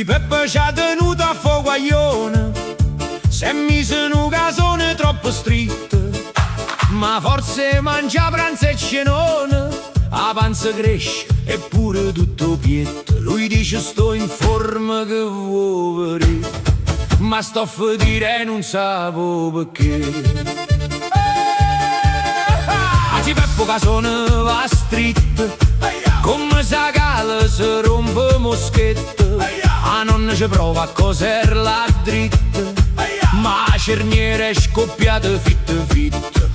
Peppe ci ha tenuto a fuoco aglione, si è messo in un casone troppo stretto, ma forse mangia pranzo e cenone, la panza cresce eppure tutto pietto. Lui dice sto in forma che vuoi vedere, ma sto a dire non sapevo perché. Anzi Peppo casone va stretto, come sa cala si rompe moschetto. A nonna ci prova a coserla dritta, ma la cerniera è scoppiata fitta fitta.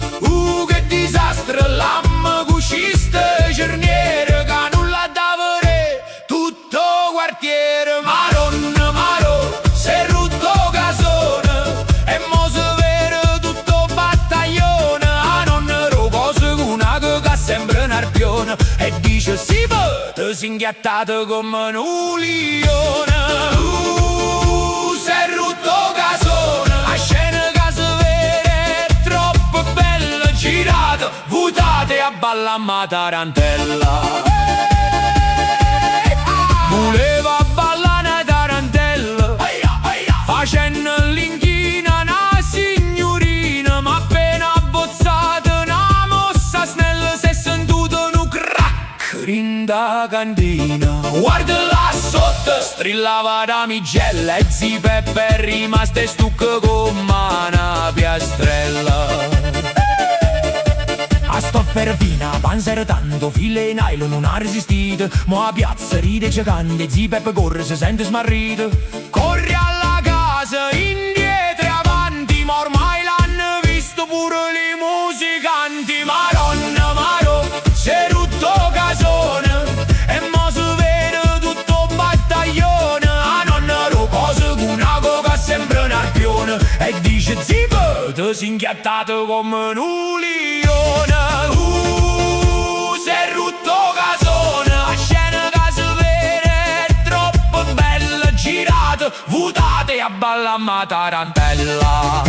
Che disastro, l'amma cucista cerniera che nulla da vedere, tutto quartiere. Maronna, maro, si è rotto casone e mo si vede tutto battaglione. A nonna ro cose con una che sembra un arpione e dice sì, te si inghiattato come un lione. Si è rotto casone, la scena che si vede è troppo bella, girate, vuotate a balla ma tarantella. Voleva ballare una tarantella, facendo l'inchina una signorina, ma appena abbozzata una mossa snella si è sentito un crack in da cantina. Guarda là sotto, strillava damigella e zi Peppe è rimasta e stucca come una piastrella. A sto fervina, panza era tanto, file in nylon non ha resistito. Mo a piazza ride cecante, zi Peppe corre, si sente smarrito. Corri alla casa, indietro e avanti, ma ormai l'hanno visto pure i musicanti. Maronna, maro, si è rotto casone e mo si vede tutto battaglione. A nonna ro cose con una coca sembra un arpione e dice zi Peppe, te si inghiattato come un lione. Si è rotto casone, la scena che si vede è troppo bella, girate, vuotate a balla ma tarantella.